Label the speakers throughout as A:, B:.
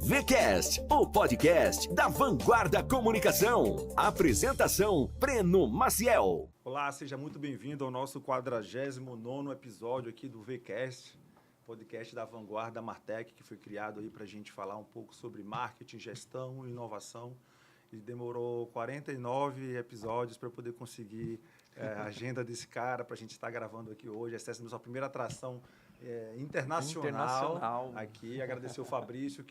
A: VCast, o podcast da Vanguarda Comunicação. Apresentação, Breno Maciel.
B: Olá, seja muito bem-vindo ao nosso 49º episódio aqui do VCast, podcast da Vanguarda Martech, que foi criado aí para a gente falar um pouco sobre marketing, gestão e inovação. E demorou 49 episódios para poder conseguir a agenda desse cara, para a gente estar gravando aqui hoje. Essa é a nossa primeira atração internacional aqui. Agradecer o Fabrício,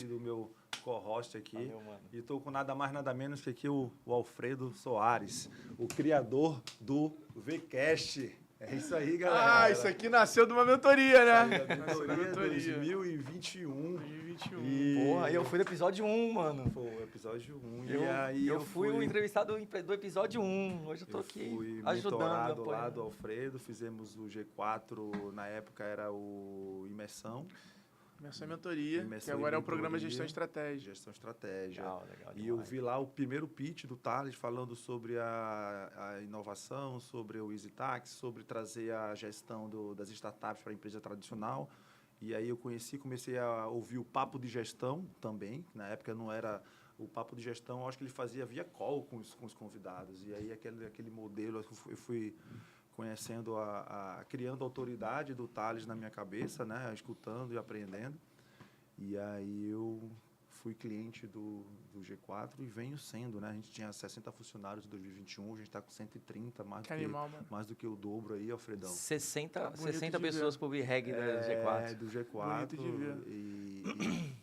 B: do meu co-host aqui.
C: Valeu, mano.
B: E estou com nada mais, nada menos que aqui o Alfredo Soares, o criador do VCast. É isso aí, galera.
C: Ah, isso aqui nasceu de uma mentoria, né?
B: Mentoria 2021.
C: Porra, eu fui do episódio 1, mano.
B: Foi o episódio 1.
C: Eu fui o entrevistado do episódio 1. Hoje eu tô aqui ajudando.
B: Lá do Alfredo. Fizemos o G4, na época era o Imersão.
C: Imersão e Mentoria, que agora é o programa Gestão e Estratégia.
B: Gestão e Estratégia.
C: Legal
B: E eu vi lá o primeiro pitch do Thales falando sobre a inovação, sobre o EasyTax, sobre trazer a gestão das startups para a empresa tradicional. E aí eu comecei a ouvir o Papo de Gestão também. Na época não era o Papo de Gestão, eu acho que ele fazia via call com os convidados. E aí aquele modelo, eu fui conhecendo, criando a autoridade do Thales na minha cabeça, né? Escutando e aprendendo. E aí eu fui cliente do G4 e venho sendo, né? A gente tinha 60 funcionários em 2021, a gente está com 130, mais do que o dobro aí, Alfredão.
C: 60 pessoas por reg do G4.
B: Do G4. E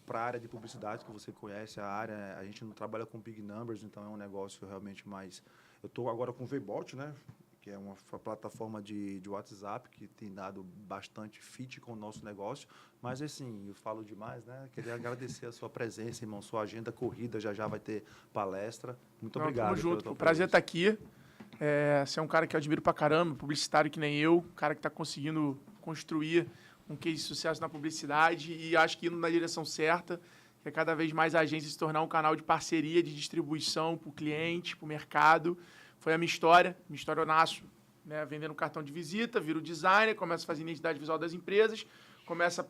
B: para a área de publicidade, que você conhece, a gente não trabalha com big numbers, então é um negócio realmente mais... Eu estou agora com o VBot, né? Que é uma plataforma de WhatsApp que tem dado bastante fit com o nosso negócio. Mas, assim, eu falo demais, né? Queria agradecer a sua presença, irmão. Sua agenda corrida, já vai ter palestra. Muito obrigado.
C: Tamo junto. O prazer estar aqui. Você é um cara que eu admiro pra caramba, publicitário que nem eu, cara que está conseguindo construir um case de sucesso na publicidade e acho que indo na direção certa, que é cada vez mais a agência se tornar um canal de parceria, de distribuição para o cliente, para o mercado. Foi a minha história. Minha história eu nasço, né, vendendo cartão de visita, viro designer, começo a fazer identidade visual das empresas, começa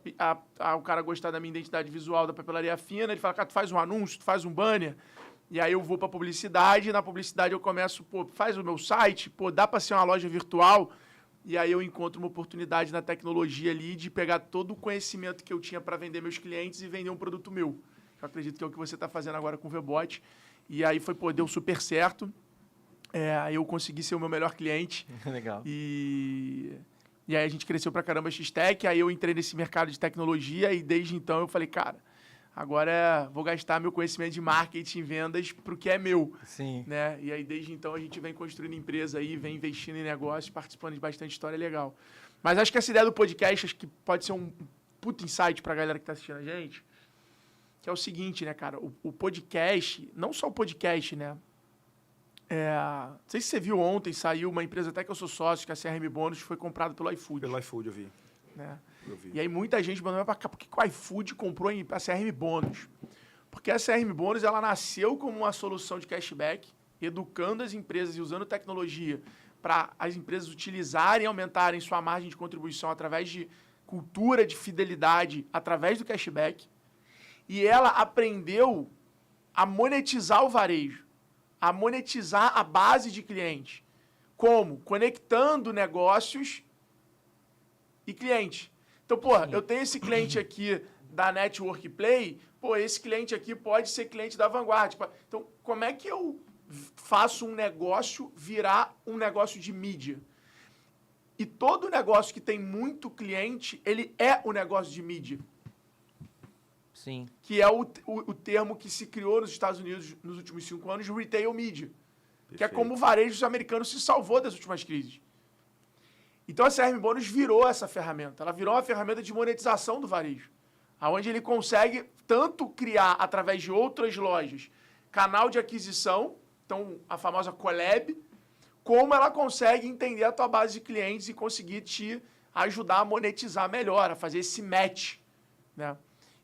C: o cara gostar da minha identidade visual da papelaria fina, ele fala, cara, tu faz um anúncio, tu faz um banner, e aí eu vou para publicidade, e na publicidade eu começo, faz o meu site, dá para ser uma loja virtual, e aí eu encontro uma oportunidade na tecnologia ali de pegar todo o conhecimento que eu tinha para vender meus clientes e vender um produto meu. Eu acredito que é o que você está fazendo agora com o VBot, e aí deu super certo. Aí eu consegui ser o meu melhor cliente.
D: Legal.
C: E aí a gente cresceu pra caramba a X-Tech, aí eu entrei nesse mercado de tecnologia e desde então eu falei, cara, agora vou gastar meu conhecimento de marketing e vendas pro que é meu.
D: Sim.
C: Né? E aí desde então a gente vem construindo empresa aí, vem investindo em negócios, participando de bastante história legal. Mas acho que essa ideia do podcast, acho que pode ser um puta insight pra galera que tá assistindo a gente, que é o seguinte, né, cara, o podcast, não só o podcast, né, não sei se você viu ontem, saiu uma empresa até que eu sou sócio, que é a CRM Bônus, foi comprada pelo iFood.
B: Pelo iFood, eu vi.
C: Né?
B: Eu vi.
C: E aí muita gente mandou pra cá, por que o iFood comprou a CRM Bônus? Porque a CRM Bônus, ela nasceu como uma solução de cashback, educando as empresas e usando tecnologia para as empresas utilizarem e aumentarem sua margem de contribuição através de cultura de fidelidade, através do cashback. E ela aprendeu a monetizar o varejo, a monetizar a base de cliente. Como? Conectando negócios e cliente. Então, eu tenho esse cliente aqui da Network Play, esse cliente aqui pode ser cliente da Vanguard. Então, como é que eu faço um negócio virar um negócio de mídia? E todo negócio que tem muito cliente, ele é um negócio de mídia.
D: Sim.
C: Que é o termo que se criou nos Estados Unidos nos últimos 5 anos, retail media. Perfeito. Que é como o varejo americano se salvou das últimas crises. Então a CRM Bônus virou essa ferramenta. Ela virou uma ferramenta de monetização do varejo. Onde ele consegue tanto criar, através de outras lojas, canal de aquisição, então a famosa collab, como ela consegue entender a tua base de clientes e conseguir te ajudar a monetizar melhor, a fazer esse match, né?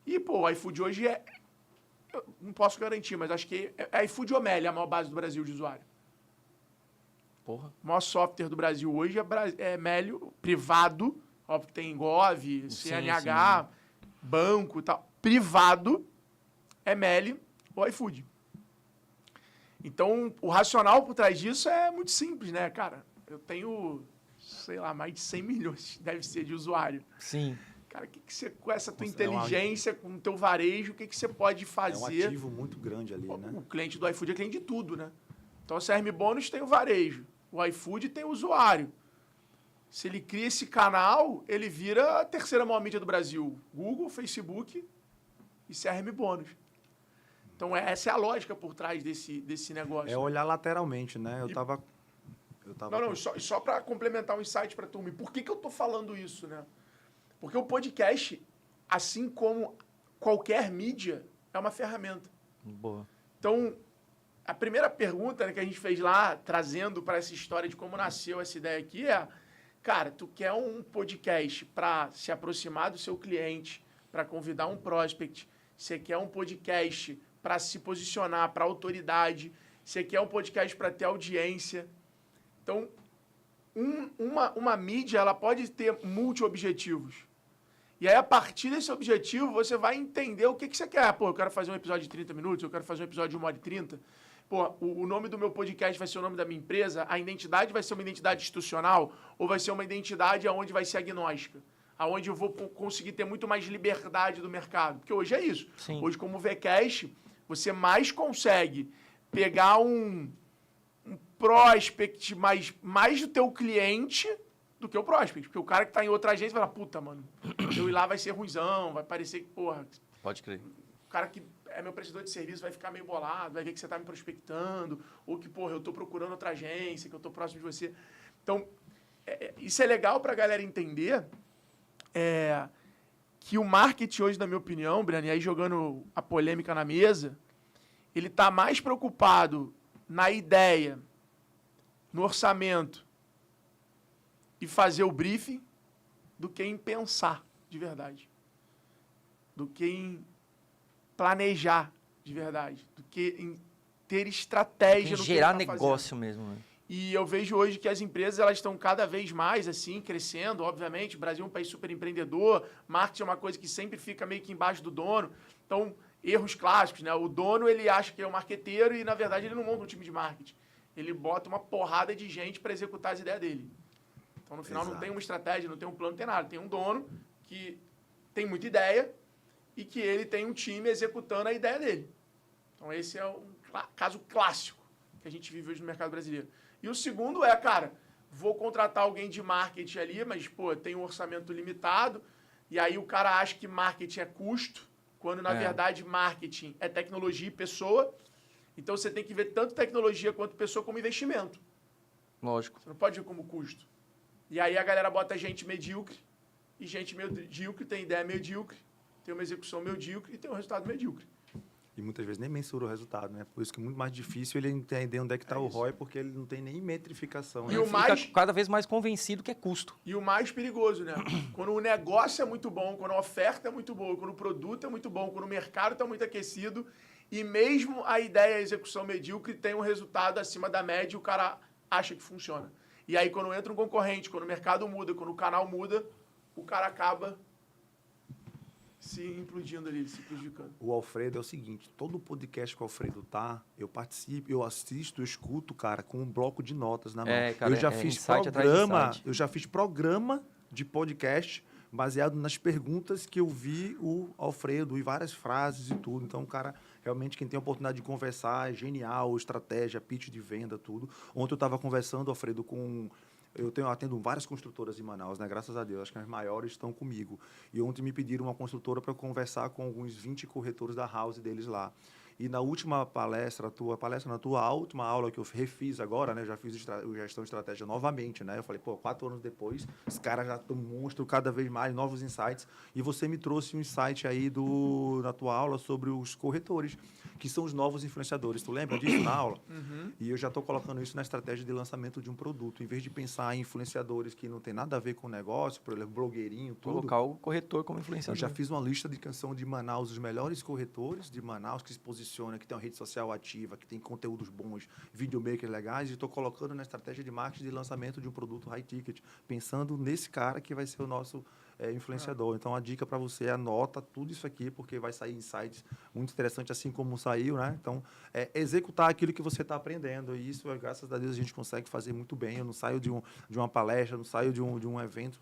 C: E, o iFood hoje eu não posso garantir, mas acho que é iFood ou Meli, a maior base do Brasil de usuário.
D: Porra.
C: O maior software do Brasil hoje é Meli, privado, óbvio que tem Gov, CNH, banco e tal. Privado é Meli ou iFood. Então, o racional por trás disso é muito simples, né, cara? Eu tenho, sei lá, mais de 100 milhões, deve ser, de usuário.
D: Sim.
C: Cara, que você, com essa tua
B: É um
C: inteligência, com o teu varejo, o que você pode
B: É um
C: fazer?
B: ativo muito grande ali, né?
C: O cliente do iFood é cliente de tudo, né? Então, o CRM Bônus tem o varejo. O iFood tem o usuário. Se ele cria esse canal, ele vira a terceira maior mídia do Brasil. Google, Facebook e CRM Bônus. Então, essa é a lógica por trás desse negócio.
B: É olhar lateralmente, né? Eu tava
C: Não, só para complementar um insight para a turma. E por que eu estou falando isso, né? Porque o podcast, assim como qualquer mídia, é uma ferramenta.
D: Boa.
C: Então, a primeira pergunta, né, que a gente fez lá, trazendo para essa história de como nasceu essa ideia aqui, é: cara, tu quer um podcast para se aproximar do seu cliente, para convidar um prospect? Você quer um podcast para se posicionar para autoridade? Você quer um podcast para ter audiência? Então, uma mídia, ela pode ter multi-objetivos. E aí, a partir desse objetivo, você vai entender o que você quer. Pô, eu quero fazer um episódio de 30 minutos, eu quero fazer um episódio de 1h30. Pô, o nome do meu podcast vai ser o nome da minha empresa, a identidade vai ser uma identidade institucional ou vai ser uma identidade onde vai ser agnóstica? Aonde eu vou conseguir ter muito mais liberdade do mercado? Porque hoje é isso.
D: Sim.
C: Hoje, como VCast, você mais consegue pegar um prospect mais do teu cliente do que o prospect. Porque o cara que está em outra agência vai falar: puta, mano, eu ir lá vai ser ruizão, vai parecer que, porra,
D: Pode crer.
C: o cara que é meu prestador de serviço vai ficar meio bolado, vai ver que você está me prospectando, ou que, porra, eu estou procurando outra agência, que eu estou próximo de você. Então, isso é legal para a galera entender que o marketing hoje, na minha opinião, Breno, e aí jogando a polêmica na mesa, ele está mais preocupado na ideia, no orçamento e fazer o briefing do que em pensar de verdade. Do que em planejar de verdade. Do que em ter estratégia no que
D: Gerar
C: ele tá
D: negócio
C: fazendo.
D: mesmo, né?
C: E eu vejo hoje que as empresas elas estão cada vez mais assim crescendo, obviamente. O Brasil é um país super empreendedor, marketing é uma coisa que sempre fica meio que embaixo do dono. Então, erros clássicos, né? O dono ele acha que é o marqueteiro e, na verdade, ele não monta um time de marketing. Ele bota uma porrada de gente para executar as ideias dele. Então, no final, não tem uma estratégia, não tem um plano, não tem nada. Tem um dono que tem muita ideia e que ele tem um time executando a ideia dele. Então, esse é um caso clássico que a gente vive hoje no mercado brasileiro. E o segundo é, cara, vou contratar alguém de marketing ali, mas, pô, tem um orçamento limitado, e aí o cara acha que marketing é custo, quando, na verdade, marketing é tecnologia e pessoa. Então, você tem que ver tanto tecnologia quanto pessoa como investimento.
D: Lógico.
C: Você não pode ver como custo. E aí a galera bota gente medíocre, e gente medíocre tem ideia medíocre, tem uma execução medíocre e tem um resultado medíocre.
B: E muitas vezes nem mensura o resultado, né? Por isso que é muito mais difícil ele entender onde é que está o ROI, porque ele não tem nem metrificação.
C: E
B: Né?
C: o mais...
D: Fica cada vez mais convencido que é custo.
C: E o mais perigoso, né? Quando o negócio é muito bom, quando a oferta é muito boa, quando o produto é muito bom, quando o mercado está muito aquecido, e mesmo a ideia e a execução medíocre tem um resultado acima da média e o cara acha que funciona. E aí, quando entra um concorrente, quando o mercado muda, quando o canal muda, o cara acaba se implodindo ali, se prejudicando.
B: O Alfredo é o seguinte, todo podcast que o Alfredo tá, eu participo, eu assisto, eu escuto, cara, com um bloco de notas na mão.
D: Cara,
B: eu já fiz
D: insight atrás de
B: programa,
D: insight.
B: eu já fiz programa de podcast baseado nas perguntas que eu vi o Alfredo e várias frases e tudo. Então, cara, realmente quem tem a oportunidade de conversar é genial, estratégia, pitch de venda, tudo. Ontem eu estava conversando, Alfredo, com... Eu atendo várias construtoras em Manaus, né? Graças a Deus. Acho que as maiores estão comigo. E ontem me pediram uma construtora para conversar com alguns 20 corretores da house deles lá. E na última palestra, na tua última aula que eu refiz agora, né? Já fiz gestão de estratégia novamente, né? Eu falei, pô, 4 anos depois, os caras já estão monstro cada vez mais, novos insights. E você me trouxe um insight aí na tua aula sobre os corretores, que são os novos influenciadores. Tu lembra disso na aula?
C: Uhum.
B: E eu já estou colocando isso na estratégia de lançamento de um produto. Em vez de pensar em influenciadores que não tem nada a ver com o negócio, por exemplo, blogueirinho, tudo.
D: Colocar o corretor como influenciador.
B: Eu já fiz uma lista de canção de Manaus, os melhores corretores de Manaus que se posicionam, que tem uma rede social ativa, que tem conteúdos bons, videomakers legais, e estou colocando na estratégia de marketing de lançamento de um produto high ticket, pensando nesse cara que vai ser o nosso influenciador. Então, a dica para você, anota tudo isso aqui, porque vai sair insights muito interessantes, assim como saiu, né? Então, executar aquilo que você está aprendendo. E isso, graças a Deus, a gente consegue fazer muito bem. Eu não saio de uma palestra, não saio de um evento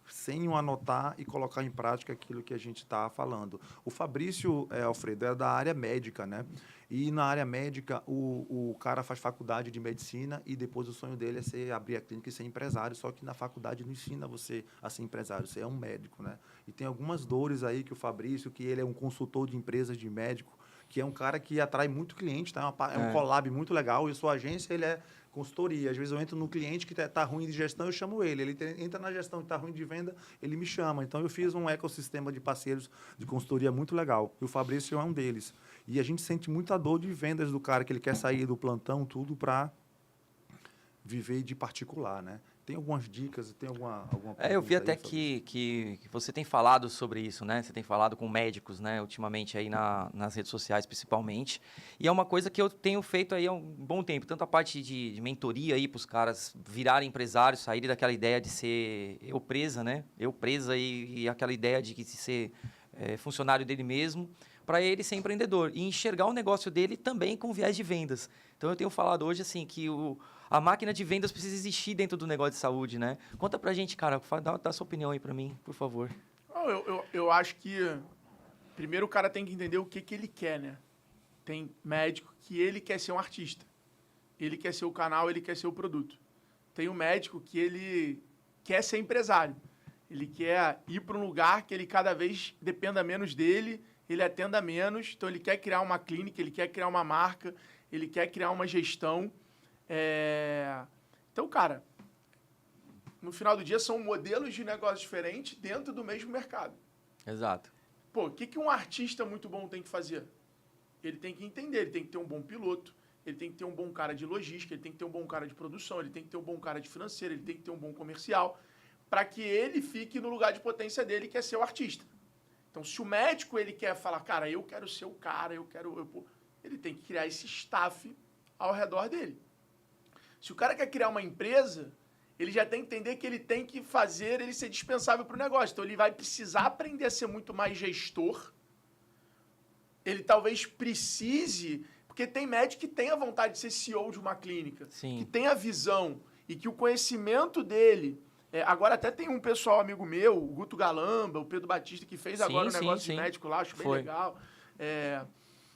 B: sem anotar e colocar em prática aquilo que a gente está falando. O Fabrício, Alfredo, é da área médica, né? E na área médica, o cara faz faculdade de medicina e depois o sonho dele é abrir a clínica e ser empresário, só que na faculdade não ensina você a ser empresário, você é um médico, né? E tem algumas dores aí que o Fabrício, que ele é um consultor de empresas de médico, que é um cara que atrai muito cliente, tá? É um collab muito legal, e sua agência, ele é consultoria. Às vezes eu entro no cliente que está ruim de gestão, eu chamo ele. Ele entra na gestão que está ruim de venda, ele me chama. Então, eu fiz um ecossistema de parceiros de consultoria muito legal. E o Fabrício é um deles. E a gente sente muita dor de vendas do cara, que ele quer sair do plantão, tudo para viver de particular, né? Tem algumas dicas, tem alguma
D: eu vi até
B: aí,
D: que você tem falado sobre isso, né? Você tem falado com médicos, né? Ultimamente aí nas redes sociais, principalmente. E é uma coisa que eu tenho feito aí há um bom tempo. Tanto a parte de mentoria aí para os caras virarem empresários, saírem daquela ideia de ser eu presa, né? Eu presa e aquela ideia de ser funcionário dele mesmo, para ele ser empreendedor e enxergar o negócio dele também com viés de vendas. Então, eu tenho falado hoje assim que a máquina de vendas precisa existir dentro do negócio de saúde, né? Conta pra gente, cara, dá sua opinião aí pra mim, por favor.
C: Eu acho que primeiro o cara tem que entender o que ele quer, né? Tem médico que ele quer ser um artista. Ele quer ser o canal, ele quer ser o produto. Tem um médico que ele quer ser empresário. Ele quer ir para um lugar que ele cada vez dependa menos dele, ele atenda menos, então ele quer criar uma clínica, ele quer criar uma marca, ele quer criar uma gestão. Então, cara, no final do dia são modelos de negócio diferentes dentro do mesmo mercado.
D: Exato.
C: Pô, o que um artista muito bom tem que fazer? Ele tem que entender, ele tem que ter um bom piloto, ele tem que ter um bom cara de logística, ele tem que ter um bom cara de produção, ele tem que ter um bom cara de financeiro, ele tem que ter um bom comercial, para que ele fique no lugar de potência dele, que é ser o artista. Então, se o médico ele quer falar, cara, eu quero ser o cara, ele tem que criar esse staff ao redor dele. Se o cara quer criar uma empresa, ele já tem que entender que ele tem que fazer ele ser dispensável para o negócio. Então, ele vai precisar aprender a ser muito mais gestor. Ele talvez precise... Porque tem médico que tem a vontade de ser CEO de uma clínica.
D: Sim.
C: Que tem a visão e que o conhecimento dele... agora até tem um pessoal amigo meu, o Guto Galamba, o Pedro Batista, que fez agora um negócio de médico lá, acho bem legal. A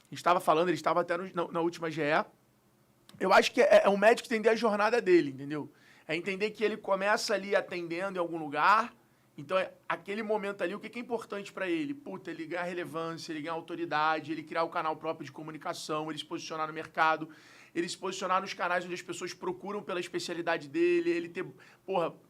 C: gente estava falando, ele estava até na última GE. Eu acho que é um médico entender a jornada dele, entendeu? É entender que ele começa ali atendendo em algum lugar, então aquele momento ali, o que é importante para ele? Puta, ele ganhar relevância, ele ganhar autoridade, ele criar o canal próprio de comunicação, ele se posicionar no mercado, ele se posicionar nos canais onde as pessoas procuram pela especialidade dele, ele ter,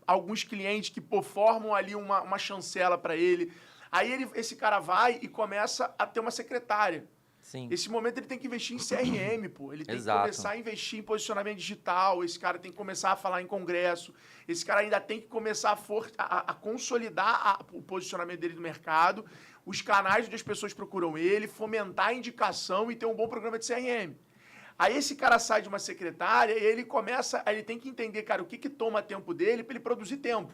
C: alguns clientes que, formam ali uma chancela para ele. Aí esse cara vai e começa a ter uma secretária.
D: Sim.
C: Esse momento ele tem que investir em CRM, Ele tem
D: Exato.
C: que começar a investir em posicionamento digital, esse cara tem que começar a falar em congresso, esse cara ainda tem que começar a consolidar o posicionamento dele no mercado, os canais onde as pessoas procuram ele, fomentar a indicação e ter um bom programa de CRM. Aí esse cara sai de uma secretária e ele tem que entender, cara, o que toma tempo dele para ele produzir tempo.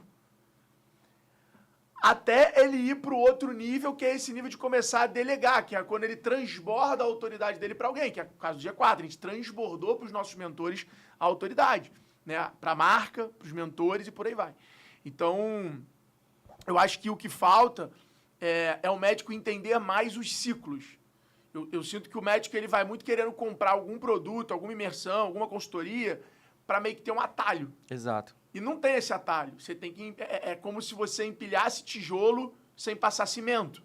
C: Até ele ir para o outro nível, que é esse nível de começar a delegar, que é quando ele transborda a autoridade dele para alguém, que é o caso do dia 4. A gente transbordou para os nossos mentores a autoridade, né? Para a marca, para os mentores e por aí vai. Então, eu acho que o que falta é o médico entender mais os ciclos. Eu sinto que o médico ele vai muito querendo comprar algum produto, alguma imersão, alguma consultoria, para meio que ter um atalho.
D: Exato.
C: E não tem esse atalho. Você tem que é como se você empilhasse tijolo sem passar cimento.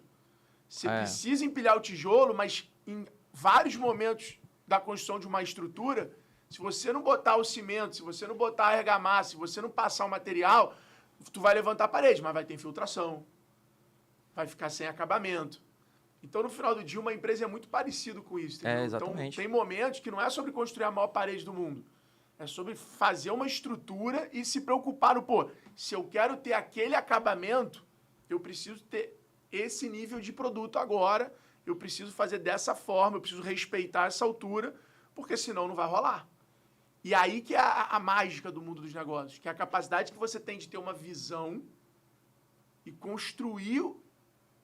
C: Você precisa empilhar o tijolo, mas em vários momentos da construção de uma estrutura, se você não botar o cimento, se você não botar a argamassa, se você não passar o material, tu vai levantar a parede, mas vai ter infiltração. Vai ficar sem acabamento. Então, no final do dia, uma empresa é muito parecido com isso. Entendeu?
D: Exatamente.
C: Então, tem momentos que não é sobre construir a maior parede do mundo. É sobre fazer uma estrutura e se preocupar no, se eu quero ter aquele acabamento, eu preciso ter esse nível de produto agora, eu preciso fazer dessa forma, eu preciso respeitar essa altura, porque senão não vai rolar. E aí que é a mágica do mundo dos negócios, que é a capacidade que você tem de ter uma visão e construir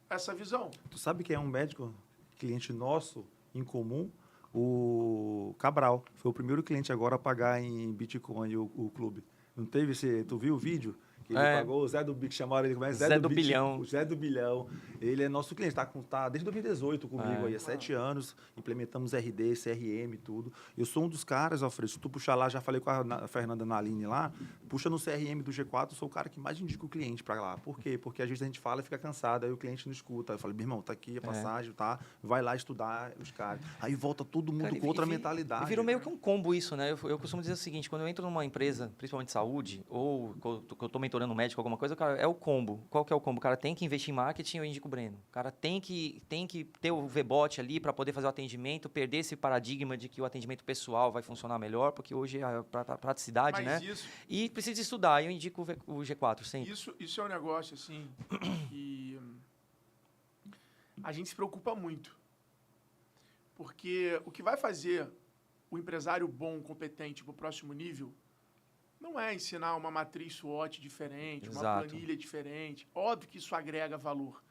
C: essa visão.
B: Tu sabe quem é um médico, cliente nosso, em comum? O Cabral. Foi o primeiro cliente agora a pagar em Bitcoin o clube. Não teve esse... Tu viu o vídeo? Que ele pagou o Zé do Bilhão, chamaram ele como é?
D: Zé do Bilhão.
B: O Zé do Bilhão. Ele é nosso cliente, tá desde 2018 comigo aí, há 7 anos. Implementamos RD, CRM, tudo. Eu sou um dos caras, Alfredo, se tu puxar lá, já falei com a Fernanda Naline lá, puxa no CRM do G4, eu sou o cara que mais indica o cliente para lá. Por quê? Porque às vezes a gente fala e fica cansado, aí o cliente não escuta. Eu falo, meu irmão, tá aqui a passagem, tá? Vai lá estudar os caras. Aí volta todo mundo com outra mentalidade.
D: E virou meio que um combo isso, né? Eu costumo dizer o seguinte, quando eu entro numa empresa, principalmente de saúde, ou eu tô mentorando um médico, alguma coisa, cara, é o combo. Qual que é o combo? O cara tem que investir em marketing, eu indico o Breno. O cara tem que ter o VBot ali para poder fazer o atendimento, perder esse paradigma de que o atendimento pessoal vai funcionar melhor, porque hoje é a praticidade, né? E precisa estudar, eu indico o G4 sempre.
C: Isso é um negócio, assim, que a gente se preocupa muito. Porque o que vai fazer o empresário bom, competente para o próximo nível não é ensinar uma matriz SWOT diferente, uma planilha diferente. Óbvio que isso agrega valor.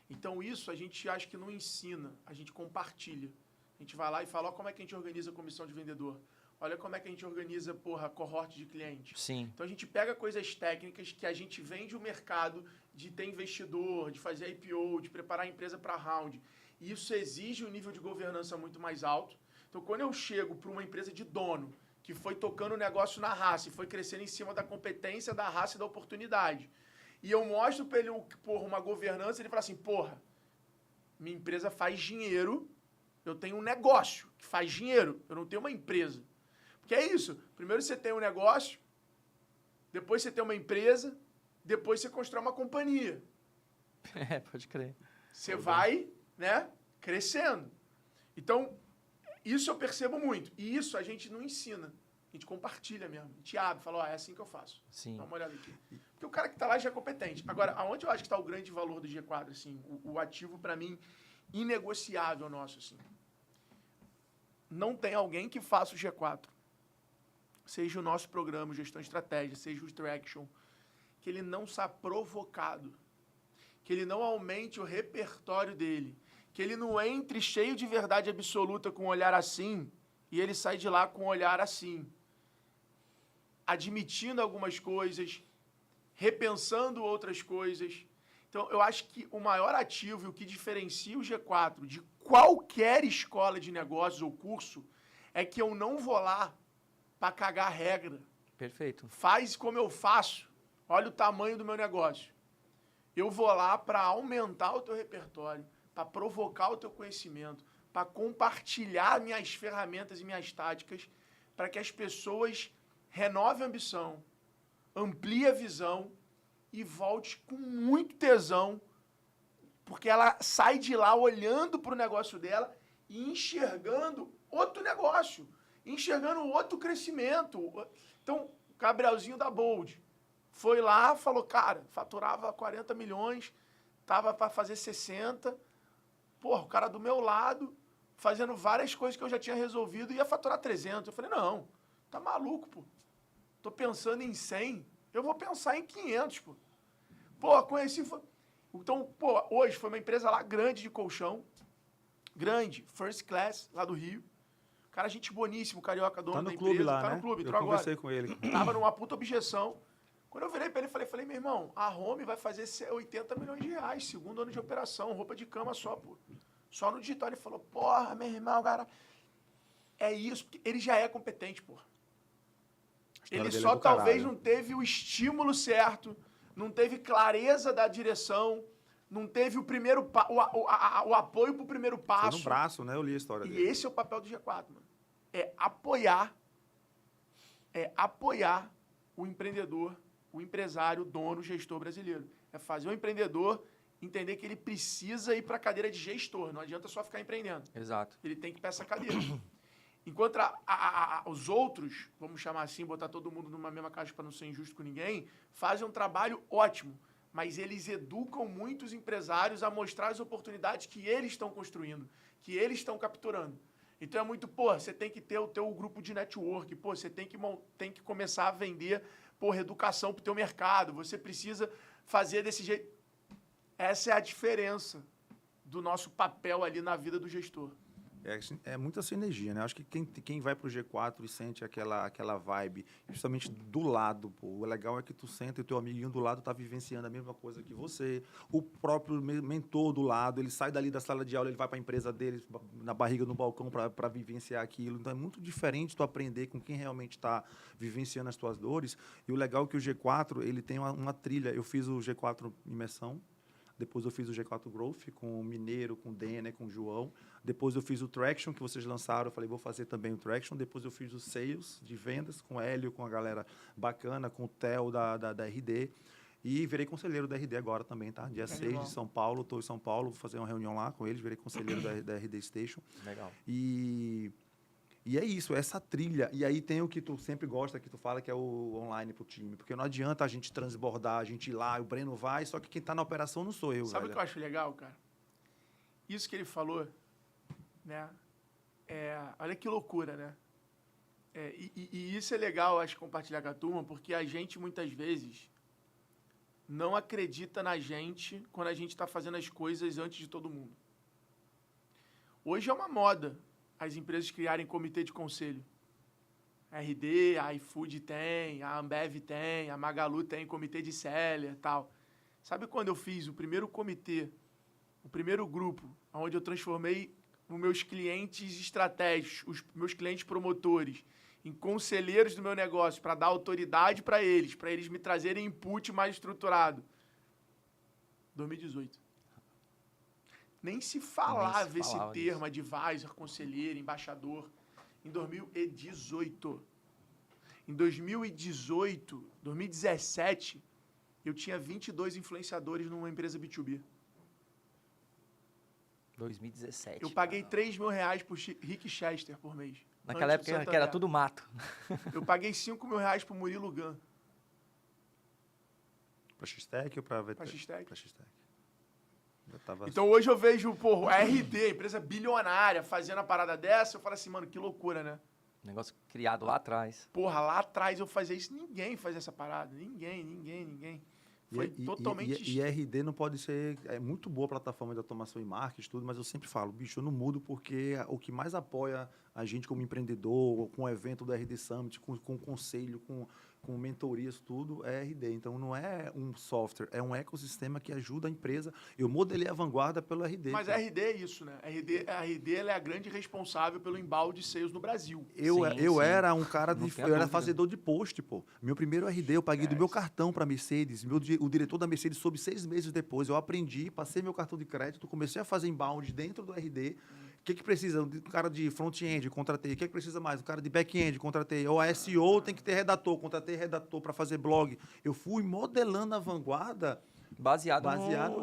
C: Então, isso a gente acha que não ensina, a gente compartilha. A gente vai lá e fala, ó, como é que a gente organiza a comissão de vendedor. Olha como é que a gente organiza, cohorte de clientes.
D: Sim.
C: Então, a gente pega coisas técnicas que a gente vende o mercado de ter investidor, de fazer IPO, de preparar a empresa para round. E isso exige um nível de governança muito mais alto. Então, quando eu chego para uma empresa de dono, que foi tocando o negócio na raça e foi crescendo em cima da competência, da raça e da oportunidade. E eu mostro para ele, uma governança, ele fala assim, minha empresa faz dinheiro, eu tenho um negócio que faz dinheiro, eu não tenho uma empresa. Porque é isso, primeiro você tem um negócio, depois você tem uma empresa, depois você constrói uma companhia.
D: Pode crer.
C: Você vai, né, crescendo. Então, isso eu percebo muito. E isso a gente não ensina. A gente compartilha mesmo. A gente abre, fala, é assim que eu faço.
D: Sim.
C: Dá uma olhada aqui. Porque o cara que está lá já é competente. Agora, aonde eu acho que está o grande valor do G4, assim, o ativo, para mim, inegociável nosso, assim. Não tem alguém que faça o G4. Seja o nosso programa, o Gestão Estratégia, seja o Traction, que ele não seja provocado. Que ele não aumente o repertório dele. Que ele não entre cheio de verdade absoluta com um olhar assim e ele sai de lá com um olhar assim. Admitindo algumas coisas, repensando outras coisas. Então, eu acho que o maior ativo e o que diferencia o G4 de qualquer escola de negócios ou curso é que eu não vou lá para cagar regra.
D: Perfeito.
C: Faz como eu faço. Olha o tamanho do meu negócio. Eu vou lá para aumentar o teu repertório, para provocar o teu conhecimento, para compartilhar minhas ferramentas e minhas táticas, para que as pessoas renovem a ambição, ampliem a visão e volte com muito tesão, porque ela sai de lá olhando para o negócio dela e enxergando outro negócio, enxergando outro crescimento. Então, o Gabrielzinho da Bold foi lá, falou, cara, faturava 40 milhões, estava para fazer 60. O cara do meu lado, fazendo várias coisas que eu já tinha resolvido, ia faturar 300. Eu falei, não, tá maluco, pô. Tô pensando em 100, eu vou pensar em 500, pô. Conheci... Então, hoje foi uma empresa lá grande de colchão, grande, first class, lá do Rio. Cara, gente boníssimo, carioca, dono da empresa.
B: Lá,
C: tá
B: né?
C: no clube,
B: eu conversei com ele.
C: Tava numa puta objeção. Quando eu virei pra ele, falei, meu irmão, a Home vai fazer 80 milhões de reais, segundo ano de operação, roupa de cama só, pô. Só no digital. Ele falou, meu irmão, cara, é isso, porque ele já é competente, pô. Ele só talvez não teve o estímulo certo, não teve clareza da direção, não teve o primeiro o apoio pro primeiro passo.
B: Foi no braço, né? Eu li a história dele.
C: E esse é o papel do G4, mano. É apoiar o empreendedor, o empresário, o dono, o gestor brasileiro. É fazer o empreendedor entender que ele precisa ir para a cadeira de gestor. Não adianta só ficar empreendendo.
D: Exato.
C: Ele tem que ir para essa cadeira. Enquanto os outros, vamos chamar assim, botar todo mundo numa mesma caixa para não ser injusto com ninguém, fazem um trabalho ótimo, mas eles educam muitos empresários a mostrar as oportunidades que eles estão construindo, que eles estão capturando. Então é muito, você tem que ter o teu grupo de network, você tem que começar a vender, educação para o teu mercado, você precisa fazer desse jeito. Essa é a diferença do nosso papel ali na vida do gestor.
B: É muita sinergia, né? Acho que quem vai pro G4 e sente aquela vibe, justamente do lado, pô, o legal é que tu senta e o teu amiguinho do lado tá vivenciando a mesma coisa que você. O próprio mentor do lado, ele sai dali da sala de aula, ele vai para a empresa dele, na barriga, no balcão, para vivenciar aquilo. Então, é muito diferente tu aprender com quem realmente está vivenciando as tuas dores. E o legal é que o G4, ele tem uma trilha. Eu fiz o G4 Imersão, depois eu fiz o G4 Growth com o Mineiro, com o Denner, com o João. Depois eu fiz o Traction, que vocês lançaram. Eu falei, vou fazer também o Traction. Depois eu fiz o Sales, de vendas, com o Hélio, com a galera bacana, com o Theo da RD. E virei conselheiro da RD agora também, tá? Dia 6 de São Paulo, estou em São Paulo, vou fazer uma reunião lá com eles. Virei conselheiro da RD Station.
D: Legal.
B: E é isso, é essa trilha. E aí tem o que tu sempre gosta, que tu fala, que é o online pro time. Porque não adianta a gente transbordar, a gente ir lá, o Breno vai, só que quem tá na operação não sou eu,
C: Sabe
B: velho.
C: o que eu acho legal, cara? Isso que ele falou, né? Olha que loucura, né? E isso é legal, acho, compartilhar com a turma, porque a gente, muitas vezes, não acredita na gente quando a gente está fazendo as coisas antes de todo mundo. Hoje é uma moda as empresas criarem comitê de conselho. A RD, a iFood tem, a Ambev tem, a Magalu tem comitê de seller e tal. Sabe quando eu fiz o primeiro comitê, o primeiro grupo, onde eu transformei os meus clientes estratégicos, os meus clientes promotores, em conselheiros do meu negócio, para dar autoridade para eles me trazerem input mais estruturado? 2018. Nem se falava esse termo, advisor, conselheiro, embaixador, em 2018. Em 2017, eu tinha 22 influenciadores numa empresa B2B.
D: 2017.
C: Eu paguei R$3.000 pro Rick Chester por mês.
D: Naquela época que era tudo mato.
C: Eu paguei R$5.000 pro Murilo Gun.
B: Pra X-Tech ou pra VT?
C: Pra X-Tech.
B: Pra X-Tech. Tava...
C: Então hoje eu vejo, pô, a RD, empresa bilionária, fazendo a parada dessa, eu falo assim, mano, que loucura, né?
D: Negócio criado lá atrás.
C: Porra, lá atrás eu fazia isso, ninguém fazia essa parada. Ninguém. Foi totalmente...
B: E a RD não pode ser... É muito boa a plataforma de automação e marketing, tudo, mas eu sempre falo, bicho, eu não mudo porque o que mais apoia a gente como empreendedor, com o evento do RD Summit, com conselho, com mentorias, tudo, é RD. Então, não é um software, é um ecossistema que ajuda a empresa. Eu modelei a vanguarda pelo RD.
C: Mas a RD é isso, né? A RD ela é a grande responsável pelo embalde de sales no Brasil.
B: Eu era um cara eu era fazedor de post, pô. Meu primeiro RD eu paguei do meu cartão para Mercedes. O diretor da Mercedes soube 6 meses depois. Eu aprendi, passei meu cartão de crédito, comecei a fazer embalde dentro do RD. O que precisa? Um cara de front-end, contratei. O que precisa mais? Um cara de back-end, contratei. Ou a SEO tem que ter redator, contratei redator para fazer blog. Eu fui modelando a vanguarda
D: baseado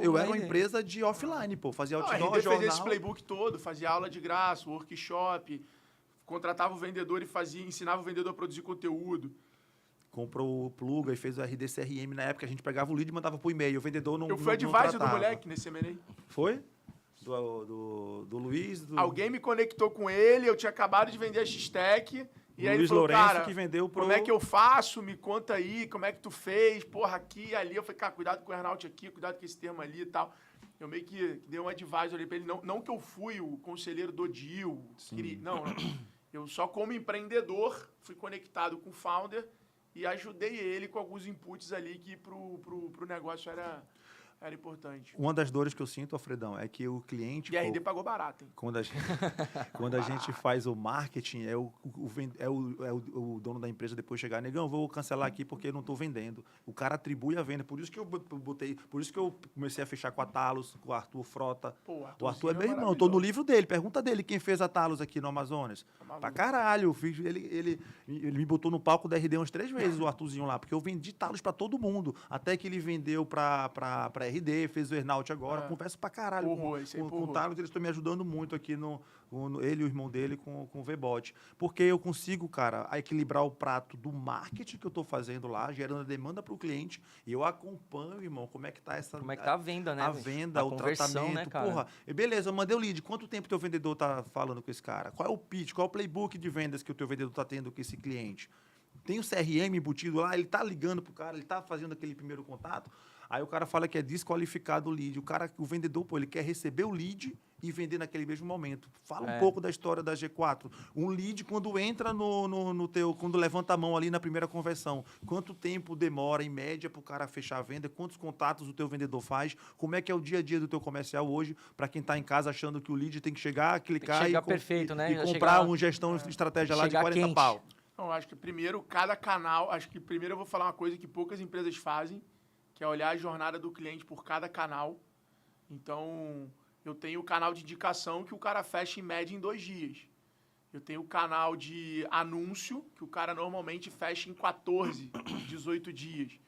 B: eu era uma empresa de offline, pô. Fazia outdoor,
C: a RD
B: jornal.
C: fez esse playbook todo, fazia aula de graça, workshop, contratava o vendedor e ensinava o vendedor a produzir conteúdo.
B: Comprou o Pluga e fez o RD CRM. Na época a gente pegava o lead e mandava por e-mail. O vendedor não
C: Eu fui advisor do moleque nesse M&A.
B: Foi? Do Luiz?
C: Alguém me conectou com ele, eu tinha acabado de vender a X-Tech. E aí ele
B: Luiz
C: falou,
B: Lourenço,
C: cara,
B: que vendeu pro...
C: como é que eu faço? Me conta aí, como é que tu fez? Porra, aqui e ali. Eu falei, cara, cuidado com o earnout aqui, cuidado com esse termo ali e tal. Eu meio que dei um advisor ali pra ele. Não que eu fui o conselheiro do deal. Não. Eu só como empreendedor fui conectado com o founder e ajudei ele com alguns inputs ali que pro negócio era importante.
B: Uma das dores que eu sinto, Alfredão, é que o cliente...
C: E a RD pagou barato, hein?
B: Quando a gente faz o marketing, o dono da empresa depois chegar, negão, vou cancelar aqui porque eu não estou vendendo. O cara atribui a venda. Por isso que eu comecei a fechar com a Talos, com o Arthur Frota. Pô, o Arthur é meu irmão, eu estou no livro dele. Pergunta dele quem fez a Talos aqui no Amazonas. Pra caralho. Ele me botou no palco da RD umas 3 vezes, o Arthurzinho lá, porque eu vendi Talos para todo mundo. Até que ele vendeu para RD, fez o earnout agora, converso pra caralho com o Talos, eles estão me ajudando muito aqui, ele e o irmão dele com o VBot, porque eu consigo, cara, equilibrar o prato do marketing que eu tô fazendo lá, gerando demanda pro cliente, e eu acompanho, irmão, como é que tá essa...
D: Como é que tá a venda, né?
B: A venda, o tratamento, né, cara? Porra, beleza, eu mandei o lead, quanto tempo teu vendedor tá falando com esse cara? Qual é o pitch, qual é o playbook de vendas que o teu vendedor tá tendo com esse cliente? Tem o CRM embutido lá, ele tá ligando pro cara, ele tá fazendo aquele primeiro contato. Aí o cara fala que é desqualificado o lead. O vendedor, pô, ele quer receber o lead e vender naquele mesmo momento. Fala um pouco da história da G4. Um lead, quando entra no teu... Quando levanta a mão ali na primeira conversão, quanto tempo demora, em média, para o cara fechar a venda? Quantos contatos o teu vendedor faz? Como é que é o dia a dia do teu comercial hoje, para quem está em casa achando que o lead tem que chegar, clicar
D: chegar perfeito, né?
B: e comprar uma gestão, estratégia lá de 40
D: quente.
B: pau?
C: Então, acho que primeiro, cada canal... Acho que primeiro eu vou falar uma coisa que poucas empresas fazem, que é olhar a jornada do cliente por cada canal. Então... Eu tenho o canal de indicação que o cara fecha em média em 2 dias. Eu tenho o canal de anúncio, que o cara normalmente fecha em 14, 18 dias.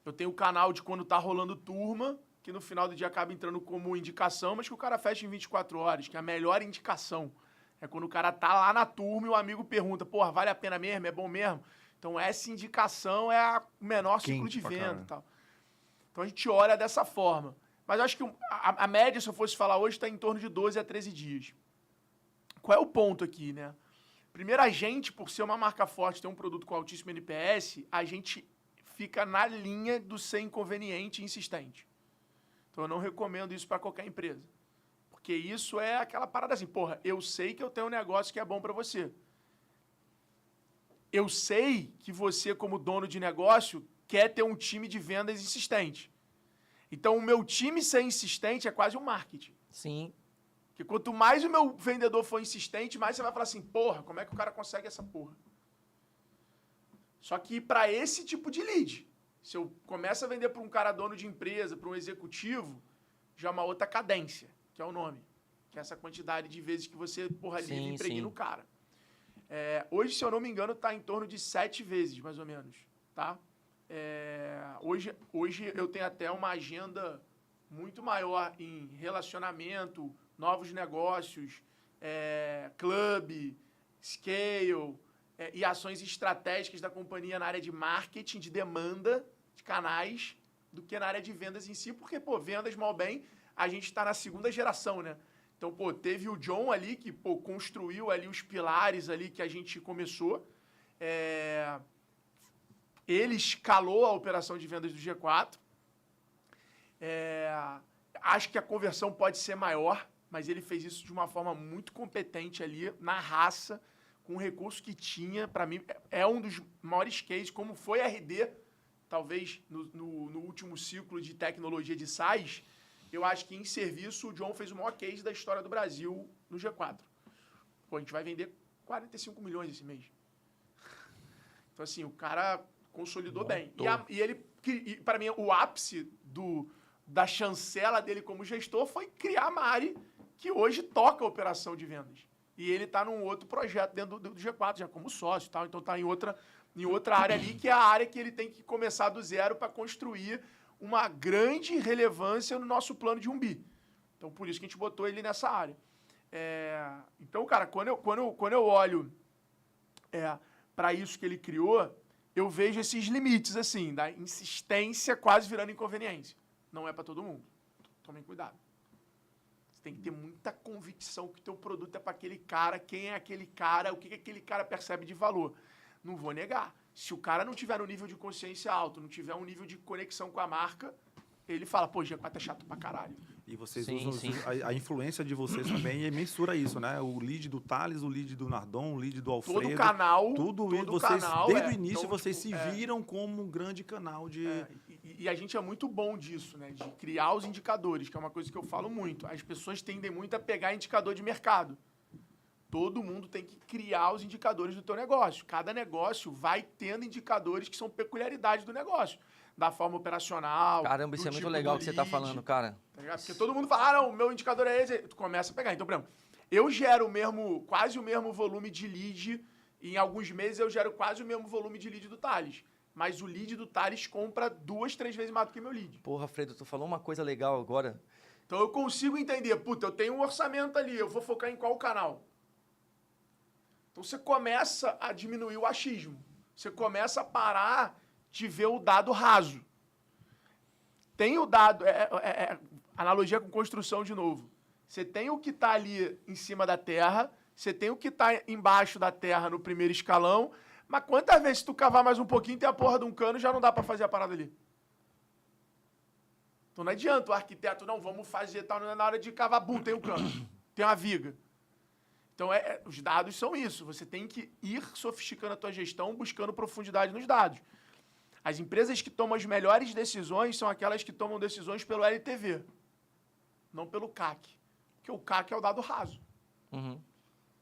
C: Eu tenho o canal de quando tá rolando turma, que no final do dia acaba entrando como indicação, mas que o cara fecha em 24 horas, que é a melhor indicação. É quando o cara tá lá na turma e o amigo pergunta, porra, vale a pena mesmo? É bom mesmo? Então essa indicação é o menor ciclo de venda e tal. Então a gente olha dessa forma. Mas eu acho que a média, se eu fosse falar hoje, está em torno de 12 a 13 dias. Qual é o ponto aqui, né? Primeiro, a gente, por ser uma marca forte, ter um produto com altíssimo NPS, a gente fica na linha do ser inconveniente e insistente. Então, eu não recomendo isso para qualquer empresa. Porque isso é aquela parada assim, porra, eu sei que eu tenho um negócio que é bom para você. Eu sei que você, como dono de negócio, quer ter um time de vendas insistente. Então, o meu time ser insistente é quase um marketing.
D: Sim.
C: Porque quanto mais o meu vendedor for insistente, mais você vai falar assim, porra, como é que o cara consegue essa porra? Só que para esse tipo de lead, se eu começo a vender para um cara dono de empresa, para um executivo, já é uma outra cadência, que é o nome. Que é essa quantidade de vezes que você, porra, livre e impregna o cara. Hoje, se eu não me engano, está em torno de 7 vezes, mais ou menos, tá? Hoje eu tenho até uma agenda muito maior em relacionamento, novos negócios, clube, scale e ações estratégicas da companhia na área de marketing, de demanda, de canais, do que na área de vendas em si, porque, pô, vendas, mal bem, a gente está na 2ª geração, né? Então, pô, teve o John ali que, pô, construiu ali os pilares ali que a gente começou, ele escalou a operação de vendas do G4. Acho que a conversão pode ser maior, mas ele fez isso de uma forma muito competente ali, na raça, com o recurso que tinha. Para mim, é um dos maiores cases, como foi a RD, talvez no último ciclo de tecnologia de SaaS. Eu acho que em serviço o John fez o maior case da história do Brasil no G4. Pô, a gente vai vender 45 milhões esse mês. Então, assim, o cara consolidou bem. E para mim, o ápice da chancela dele como gestor foi criar a Mari, que hoje toca a operação de vendas. E ele está num outro projeto dentro do G4, já como sócio e tal. Então, está em outra área ali, que é a área que ele tem que começar do zero para construir uma grande relevância no nosso plano de 1 bi. Então, por isso que a gente botou ele nessa área. Então, cara, quando eu olho para isso que ele criou, eu vejo esses limites, assim, da insistência quase virando inconveniência. Não é para todo mundo. Tomem cuidado. Você tem que ter muita convicção que o teu produto é para aquele cara, quem é aquele cara, o que aquele cara percebe de valor. Não vou negar. Se o cara não tiver um nível de consciência alto, não tiver um nível de conexão com a marca, ele fala, pô, G4 é chato pra caralho.
B: E vocês usam a influência de vocês também e mensura isso, né? O lead do Thales, o lead do Nardon, o lead do Alfredo.
C: Todo canal.
B: Vocês, desde o início, então, vocês se viram como um grande canal de...
C: E a gente é muito bom disso, né? De criar os indicadores, que é uma coisa que eu falo muito. As pessoas tendem muito a pegar indicador de mercado. Todo mundo tem que criar os indicadores do teu negócio. Cada negócio vai tendo indicadores que são peculiaridades do negócio. Da forma operacional.
D: Caramba, isso é muito legal que você está falando, cara.
C: Tá ligado? Porque todo mundo fala, não, o meu indicador é esse. Tu começa a pegar. Então, por exemplo, eu gero quase o mesmo volume de lead. E em alguns meses eu gero quase o mesmo volume de lead do Thales. Mas o lead do Thales compra 2, 3 vezes mais do que meu lead.
D: Porra, Fredo, tu falou uma coisa legal agora.
C: Então eu consigo entender, puta, eu tenho um orçamento ali, eu vou focar em qual canal? Então você começa a diminuir o achismo. Você começa a parar de ver o dado raso. Tem o dado, analogia com construção de novo. Você tem o que está ali em cima da terra, você tem o que está embaixo da terra no primeiro escalão, mas quantas vezes tu cavar mais um pouquinho, tem a porra de um cano, já não dá para fazer a parada ali. Então não adianta o arquiteto, não, vamos fazer tal, na hora de cavar, bum, tem um cano, tem uma viga. Então, os dados são isso. Você tem que ir sofisticando a tua gestão, buscando profundidade nos dados. As empresas que tomam as melhores decisões são aquelas que tomam decisões pelo LTV, não pelo CAC. Porque o CAC é o dado raso.
D: Uhum.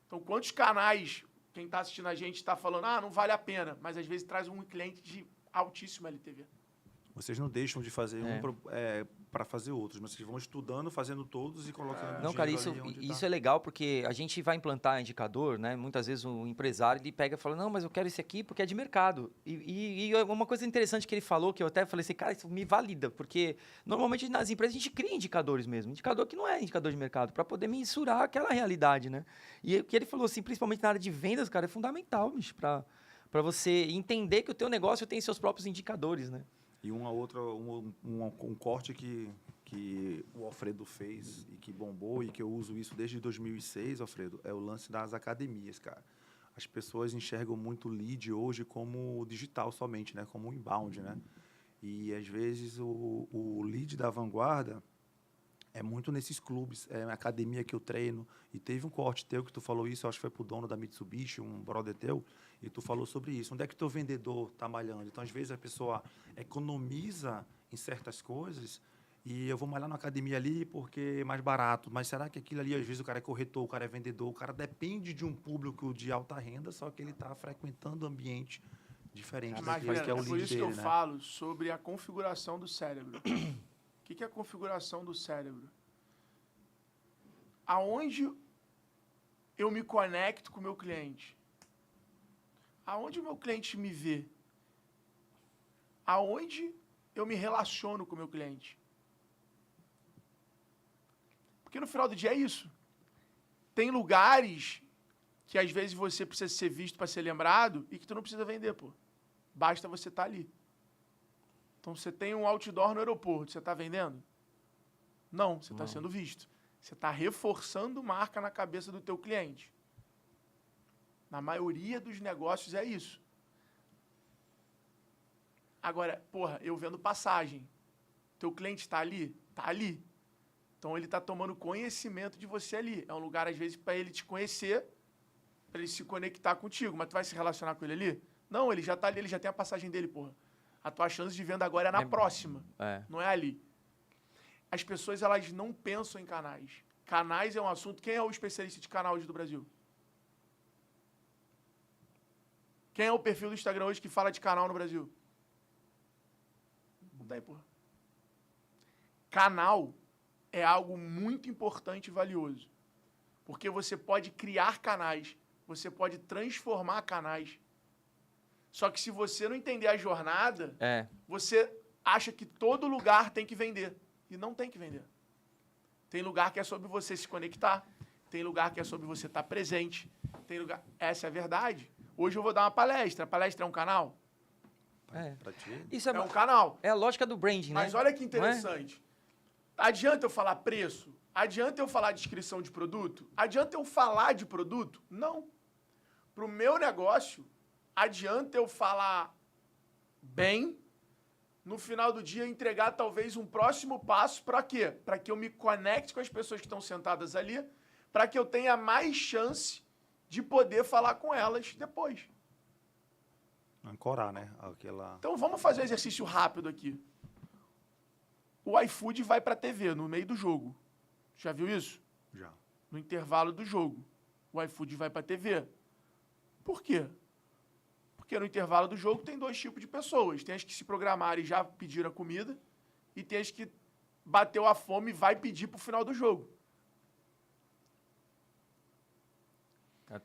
C: Então, quantos canais quem está assistindo a gente está falando, não vale a pena, mas às vezes traz um cliente de altíssimo LTV.
B: Vocês não deixam de fazer para fazer outros, mas vocês vão estudando, fazendo todos e colocando
D: Não, cara, isso é legal porque a gente vai implantar indicador, né? Muitas vezes o empresário ele pega e fala, não, mas eu quero esse aqui porque é de mercado. E uma coisa interessante que ele falou, que eu até falei assim, cara, isso me valida, porque normalmente nas empresas a gente cria indicadores mesmo, indicador que não é indicador de mercado, para poder mensurar aquela realidade, né? E o que ele falou assim, principalmente na área de vendas, cara, é fundamental, bicho, para você entender que o teu negócio tem seus próprios indicadores, né?
B: E um corte que o Alfredo fez e que bombou e que eu uso isso desde 2006, Alfredo, é o lance das academias, cara. As pessoas enxergam muito o lead hoje como digital somente, né? Como inbound, né? E, às vezes, o lead da vanguarda é muito nesses clubes, é a academia que eu treino. E teve um corte teu que tu falou isso, acho que foi pro dono da Mitsubishi, um brother teu, e tu falou sobre isso. Onde é que teu vendedor tá malhando? Então, às vezes, a pessoa economiza em certas coisas e eu vou malhar na academia ali porque é mais barato. Mas será que aquilo ali, às vezes, o cara é corretor, o cara é vendedor, o cara depende de um público de alta renda, só que ele está frequentando um ambiente diferente daquele que é o lead dele,
C: por isso que eu
B: né?
C: falo sobre a configuração do cérebro. O que é a configuração do cérebro? Aonde eu me conecto com o meu cliente? Aonde o meu cliente me vê? Aonde eu me relaciono com o meu cliente? Porque no final do dia é isso. Tem lugares que às vezes você precisa ser visto para ser lembrado e que tu não precisa vender, pô. Basta você estar ali. Então, você tem um outdoor no aeroporto, você está vendendo? Não, você está sendo visto. Você está reforçando marca na cabeça do teu cliente. Na maioria dos negócios é isso. Agora, porra, eu vendo passagem. Teu cliente está ali? Está ali. Então, ele está tomando conhecimento de você ali. É um lugar, às vezes, para ele te conhecer, para ele se conectar contigo. Mas tu vai se relacionar com ele ali? Não, ele já está ali, ele já tem a passagem dele, porra. A tua chance de venda agora é na próxima, não é ali. As pessoas, elas não pensam em canais. Canais é um assunto... Quem é o especialista de canal hoje do Brasil? Quem é o perfil do Instagram hoje que fala de canal no Brasil? Não tem, porra. Canal é algo muito importante e valioso. Porque você pode criar canais, você pode transformar canais. Só que se você não entender a jornada, você acha que todo lugar tem que vender. E não tem que vender. Tem lugar que é sobre você se conectar. Tem lugar que é sobre você estar presente. Tem lugar... Essa é a verdade. Hoje eu vou dar uma palestra. A palestra é um canal?
B: Pra ti?
D: Isso
C: é um canal.
D: É a lógica do branding, né?
C: Mas olha que interessante. Adianta eu falar preço? Adianta eu falar descrição de produto? Adianta eu falar de produto? Não. Para o meu negócio... Adianta eu falar bem, no final do dia entregar talvez um próximo passo para quê? Para que eu me conecte com as pessoas que estão sentadas ali, para que eu tenha mais chance de poder falar com elas depois.
B: Ancorar, né?
C: Então vamos fazer um exercício rápido aqui. O iFood vai para a TV no meio do jogo. Já viu isso?
B: Já.
C: No intervalo do jogo. O iFood vai para a TV. Por quê? Porque no intervalo do jogo tem dois tipos de pessoas. Tem as que se programaram e já pediram a comida, e tem as que bateu a fome e vai pedir pro final do jogo.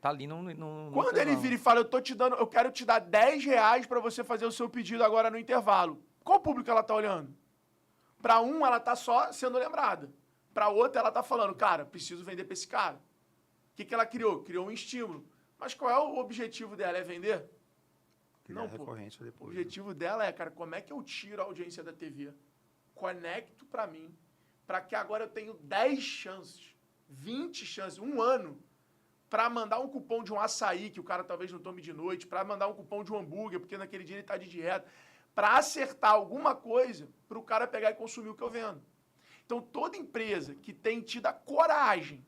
D: Tá ali no
C: Quando ele vira e fala, eu quero te dar R$10 para você fazer o seu pedido agora no intervalo. Qual público ela tá olhando? Para um, ela tá só sendo lembrada. Para outra, ela tá falando, cara, preciso vender para esse cara. O que ela criou? Criou um estímulo. Mas qual é o objetivo dela? É vender? Não, pô. O objetivo dela é, cara, como é que eu tiro a audiência da TV? Conecto para mim, para que agora eu tenho 10 chances, 20 chances, um ano, para mandar um cupom de um açaí, que o cara talvez não tome de noite, para mandar um cupom de um hambúrguer, porque naquele dia ele está de dieta, para acertar alguma coisa para o cara pegar e consumir o que eu vendo. Então, toda empresa que tem tido a coragem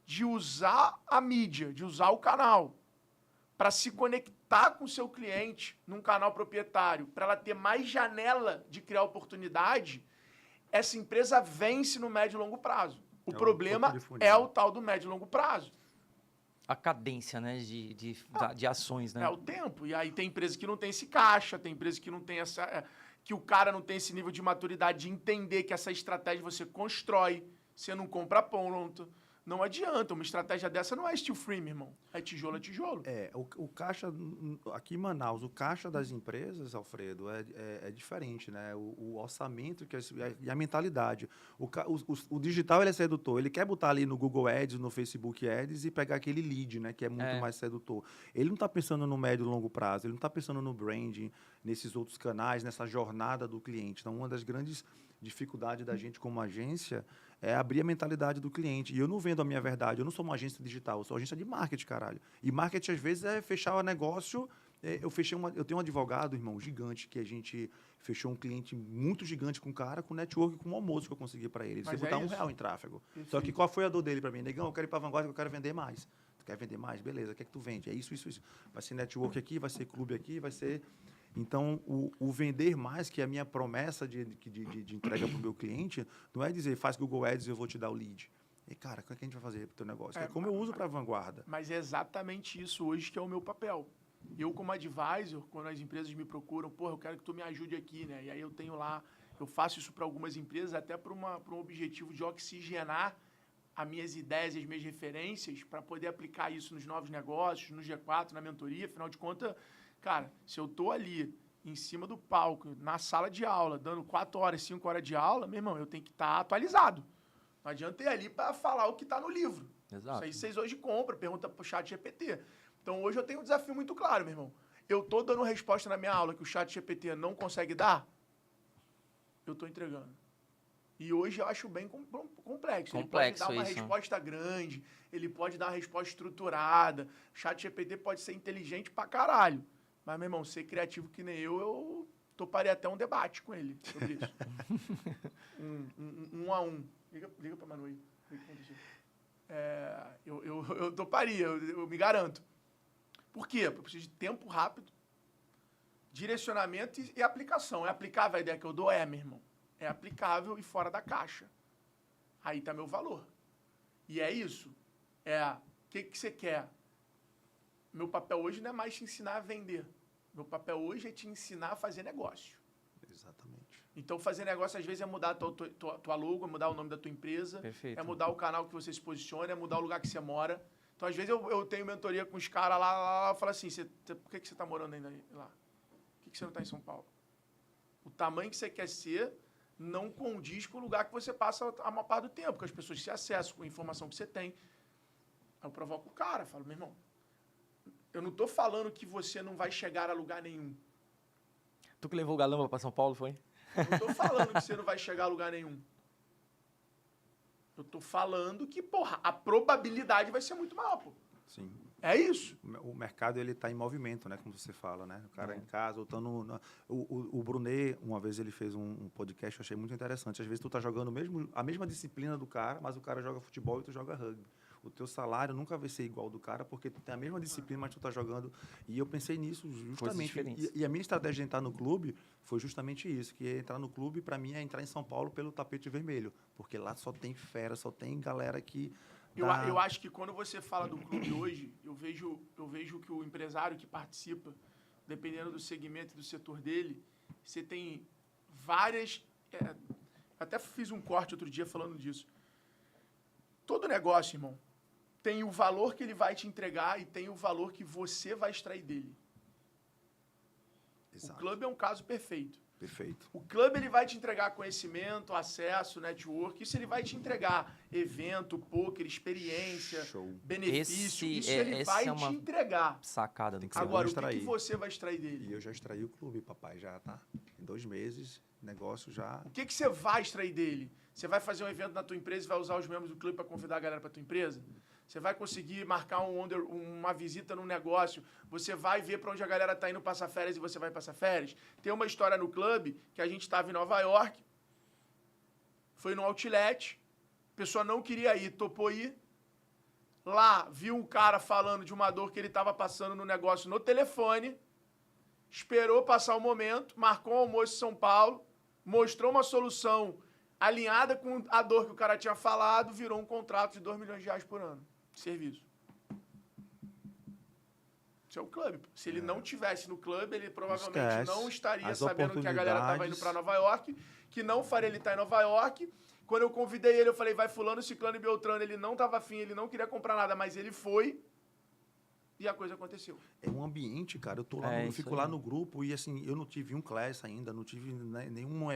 C: de usar a mídia, de usar o canal, para se conectar com o seu cliente num canal proprietário, para ela ter mais janela de criar oportunidade, essa empresa vence no médio e longo prazo. O problema é o tal do médio e longo prazo.
D: A cadência, né, de ações, né?
C: É o tempo. E aí tem empresa que não tem esse caixa, tem empresa que não tem essa... que o cara não tem esse nível de maturidade de entender que essa estratégia você constrói, você não compra pronto. Não adianta, uma estratégia dessa não é steel free, meu irmão. É tijolo, é tijolo.
B: O caixa, aqui em Manaus, o caixa das empresas, Alfredo, é diferente, né? O orçamento e a mentalidade. O digital, ele é sedutor. Ele quer botar ali no Google Ads, no Facebook Ads e pegar aquele lead, né? Que é muito mais sedutor. Ele não está pensando no médio e longo prazo, ele não está pensando no branding, nesses outros canais, nessa jornada do cliente. Então, uma das grandes dificuldades da gente como agência é abrir a mentalidade do cliente. E eu não vendo a minha verdade, eu não sou uma agência digital, eu sou uma agência de marketing, caralho. E marketing, às vezes, é fechar o negócio. Eu tenho um advogado, irmão, gigante, que a gente fechou um cliente muito gigante com um cara, com network, com um almoço que eu consegui para ele. Você botar R$1 em tráfego. Perfeito. Só que qual foi a dor dele para mim? Negão, eu quero ir para a Vanguarda, eu quero vender mais. Tu quer vender mais? Beleza, o que é que tu vende? É isso. Vai ser network aqui, vai ser clube aqui, vai ser... Então, o vender mais, que é a minha promessa de entrega para o meu cliente, não é dizer, faz Google Ads e eu vou te dar o lead. E, cara, como é que a gente vai fazer para o teu negócio? É como eu uso para a Vanguarda.
C: Mas é exatamente isso hoje que é o meu papel. Eu, como advisor, quando as empresas me procuram, eu quero que tu me ajude aqui, né? E aí eu tenho lá, eu faço isso para algumas empresas, até para um objetivo de oxigenar as minhas ideias e as minhas referências para poder aplicar isso nos novos negócios, no G4, na mentoria. Afinal de contas, cara, se eu tô ali em cima do palco, na sala de aula, dando 4 horas, 5 horas de aula, meu irmão, eu tenho que estar atualizado. Não adianta ir ali para falar o que está no livro.
D: Exato.
C: Isso aí vocês hoje compram, pergunta para o chat GPT. Então, hoje eu tenho um desafio muito claro, meu irmão. Eu tô dando resposta na minha aula que o chat GPT não consegue dar, eu tô entregando. E hoje eu acho bem complexo. Ele pode dar uma resposta grande, ele pode dar uma resposta estruturada. O chat GPT pode ser inteligente pra caralho. Mas, meu irmão, ser criativo que nem eu toparia até um debate com ele sobre isso. um a um. Liga pra Manu aí. O que aconteceu? Eu toparia, eu me garanto. Por quê? Porque eu preciso de tempo rápido, direcionamento e aplicação. É aplicável a ideia que eu dou? Meu irmão. É aplicável e fora da caixa. Aí está meu valor. E é isso. O que você quer? Meu papel hoje não é mais te ensinar a vender. Meu papel hoje é te ensinar a fazer negócio.
B: Exatamente.
C: Então, fazer negócio, às vezes, é mudar a tua logo, é mudar o nome da tua empresa.
D: Perfeito.
C: É mudar o canal que você se posiciona, é mudar o lugar que você mora. Então, às vezes, eu tenho mentoria com os caras lá, eu falo assim, por que você está morando ainda lá? Por que você não está em São Paulo? O tamanho que você quer ser não condiz com o lugar que você passa a maior parte do tempo, com as pessoas que você acessa, com a informação que você tem. Aí eu provoco o cara, falo, meu irmão, eu não estou falando que você não vai chegar a lugar nenhum.
D: Tu que levou o Galamba para São Paulo, foi?
C: Eu não estou falando que você não vai chegar a lugar nenhum. Eu estou falando que, a probabilidade vai ser muito maior, pô.
B: Sim.
C: É isso.
B: O mercado, ele está em movimento, né? Como você fala, né? O cara em casa, ou tá o Brunet, uma vez ele fez um podcast, eu achei muito interessante. Às vezes tu tá jogando a mesma disciplina do cara, mas o cara joga futebol e tu joga rugby. O teu salário nunca vai ser igual ao do cara, porque tu tem a mesma disciplina, mas tu tá jogando... E eu pensei nisso justamente. E a minha estratégia de entrar no clube foi justamente isso, que entrar no clube, para mim, é entrar em São Paulo pelo tapete vermelho, porque lá só tem fera, só tem galera que...
C: Eu acho que quando você fala do clube hoje, eu vejo que o empresário que participa, dependendo do segmento e do setor dele, você tem várias... até fiz um corte outro dia falando disso. Todo negócio, irmão, tem o valor que ele vai te entregar e tem o valor que você vai extrair dele. Exato. O clube é um caso perfeito.
B: Perfeito.
C: O clube, ele vai te entregar conhecimento, acesso, network. Isso ele vai te entregar evento, poker, experiência, benefício. Isso ele vai te entregar.
D: Sacada do que
C: Agora, o que você vai extrair dele?
B: E eu já extraí o clube, papai. Já tá em 2 meses. negócio já...
C: O que você vai extrair dele? Você vai fazer um evento na tua empresa e vai usar os membros do clube para convidar a galera para tua empresa? Você vai conseguir marcar uma visita num negócio? Você vai ver para onde a galera tá indo passar férias e você vai passar férias? Tem uma história no clube que a gente estava em Nova York, foi no outlet, a pessoa não queria ir, topou ir. Lá, viu um cara falando de uma dor que ele estava passando no negócio no telefone, esperou passar o momento, marcou um almoço em São Paulo, mostrou uma solução alinhada com a dor que o cara tinha falado, virou um contrato de R$2 milhões por ano de serviço. Isso é o clube. Se ele não tivesse no clube, ele provavelmente não estaria sabendo que a galera estava indo para Nova York, que não faria ele estar em Nova York. Quando eu convidei ele, eu falei, vai fulano, ciclano e beltrano. Ele não estava afim, ele não queria comprar nada, mas ele foi e a coisa aconteceu.
B: É um ambiente, cara. Eu tô lá, eu fico lá no grupo e assim, eu não tive um class ainda, não tive nenhum...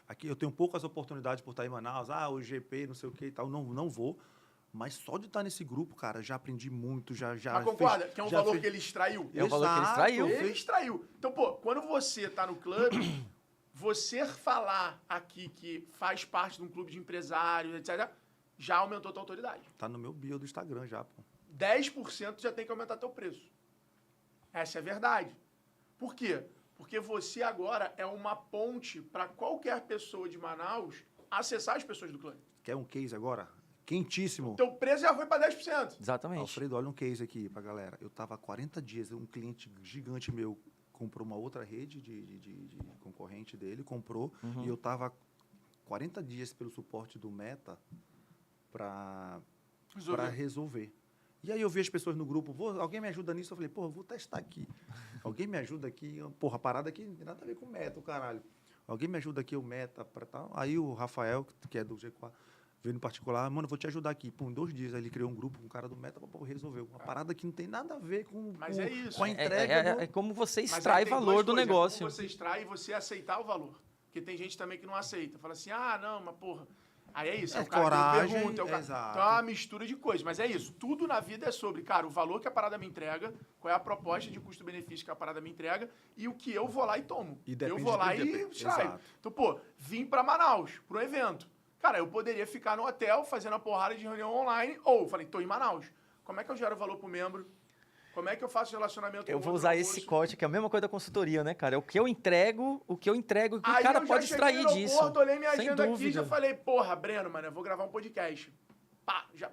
B: Aqui eu tenho poucas oportunidades por estar em Manaus, o GP, não sei o que e tal, não vou. Mas só de estar nesse grupo, cara, já aprendi muito, já...
C: Mas concorda que é um valor que ele extraiu?
D: É um valor que ele extraiu.
C: Ele extraiu. Então, pô, quando você tá no clube, você falar aqui que faz parte de um clube de empresários, etc., já aumentou a tua autoridade.
B: Tá no meu bio do Instagram já, pô.
C: 10% já tem que aumentar teu preço. Essa é a verdade. Por quê? Porque você agora é uma ponte para qualquer pessoa de Manaus acessar as pessoas do clube.
B: Quer um case agora? Quentíssimo.
C: Teu preço já foi para 10%.
D: Exatamente.
B: Alfredo, olha um case aqui pra galera. Eu tava há 40 dias, um cliente gigante meu comprou uma outra rede de concorrente dele, comprou, e eu tava 40 dias pelo suporte do Meta para resolver. E aí eu vi as pessoas no grupo, alguém me ajuda nisso? Eu falei, vou testar aqui. Alguém me ajuda aqui? Porra, a parada aqui não tem nada a ver com Meta, o caralho. Alguém me ajuda aqui, o Meta, para tal. Aí o Rafael, que é do G4, veio no particular, mano, vou te ajudar aqui. Pô, em 2 dias, aí ele criou um grupo com um cara do Meta para resolver. Uma parada que não tem nada a ver com a entrega.
D: É como você extrai valor do negócio.
C: É como você extrai e você aceitar o valor. Porque tem gente também que não aceita. Fala assim, não, mas porra... Aí é isso, é o cara
B: coragem,
C: que pergunta, então é uma mistura de coisas. Mas é isso, tudo na vida é sobre, cara, o valor que a parada me entrega, qual é a proposta de custo-benefício que a parada me entrega e o que eu vou lá e tomo. Eu vou lá e extraio. Então, pô, vim pra Manaus, para um evento. Cara, eu poderia ficar no hotel fazendo a porrada de reunião online ou, falei, tô em Manaus. Como é que eu gero valor pro membro? Como é que eu faço relacionamento com o
D: Eu vou usar esse corte, que é a mesma coisa da consultoria, né, cara? É o que eu entrego, o que o cara pode extrair disso.
C: Aí eu olhei minha agenda aqui e já falei, porra, Breno, mano, eu vou gravar um podcast. Pá, já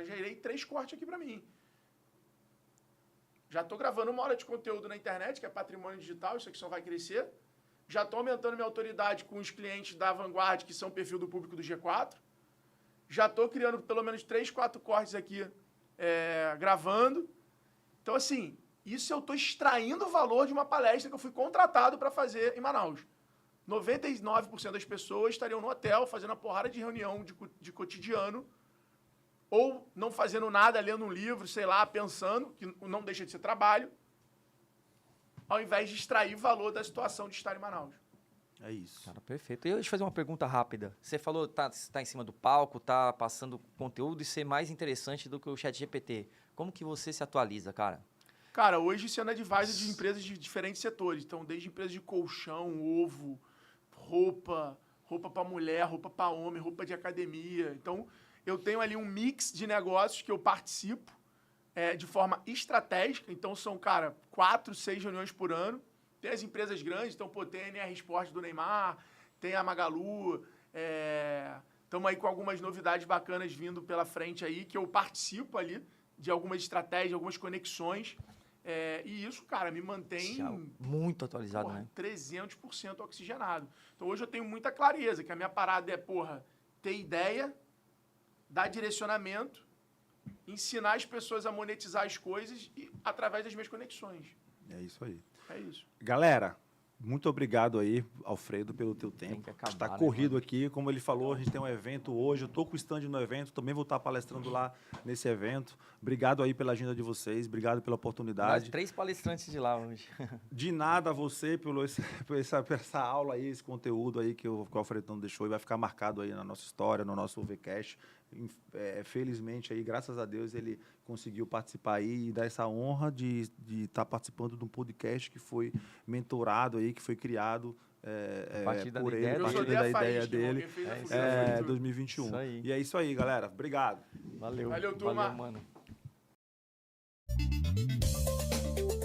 C: gerei 3 cortes aqui pra mim. Já tô gravando 1 hora de conteúdo na internet, que é patrimônio digital, isso aqui só vai crescer. Já tô aumentando minha autoridade com os clientes da Vanguard, que são perfil do público do G4. Já tô criando pelo menos 3, 4 cortes aqui gravando. Então, assim, isso eu estou extraindo o valor de uma palestra que eu fui contratado para fazer em Manaus. 99% das pessoas estariam no hotel fazendo uma porrada de reunião de cotidiano ou não fazendo nada, lendo um livro, sei lá, pensando, que não deixa de ser trabalho, ao invés de extrair valor da situação de estar em Manaus.
B: É isso.
D: Cara, perfeito. E eu deixa eu fazer uma pergunta rápida. Você falou tá em cima do palco, tá passando conteúdo e ser mais interessante do que o ChatGPT. Como que você se atualiza, cara?
C: Cara, hoje sendo advisor de empresas de diferentes setores. Então, desde empresas de colchão, ovo, roupa para mulher, roupa para homem, roupa de academia. Então, eu tenho ali um mix de negócios que eu participo de forma estratégica. Então, são, 4, 6 reuniões por ano. Tem as empresas grandes, então, tem a NR Sport do Neymar, tem a Magalu, estamos aí com algumas novidades bacanas vindo pela frente aí, que eu participo ali de algumas estratégias, algumas conexões, e isso, cara, me mantém...
D: Muito atualizado, né?
C: 300% oxigenado. Então, hoje eu tenho muita clareza, que a minha parada é, ter ideia, dar direcionamento, ensinar as pessoas a monetizar as coisas através das minhas conexões.
B: É isso aí.
C: É isso.
B: Galera, muito obrigado aí, Alfredo, pelo teu tempo. Está corrido aqui, como ele falou, a gente tem um evento hoje, eu estou com o stand no evento, também vou estar palestrando lá nesse evento. Obrigado aí pela agenda de vocês, obrigado pela oportunidade.
D: 3 palestrantes de lá hoje.
B: De nada a você por essa aula aí, esse conteúdo aí que o Alfredo deixou e vai ficar marcado aí na nossa história, no nosso VCast. Felizmente aí, graças a Deus, ele conseguiu participar aí e dar essa honra de estar participando de um podcast que foi mentorado aí, que foi criado
D: partir da
B: por
D: ideia
B: ele,
C: Eu sou
B: partindo da ideia dele.
C: Quem fez a
D: É isso
C: fogueira foi tu.
B: 2021.
D: Isso aí.
B: E é isso aí, galera. Obrigado.
D: Valeu.
C: Valeu, turma.
D: Valeu, mano.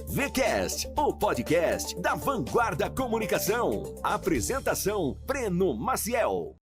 A: VCast, o podcast da Vanguarda Comunicação. Apresentação, Breno Maciel.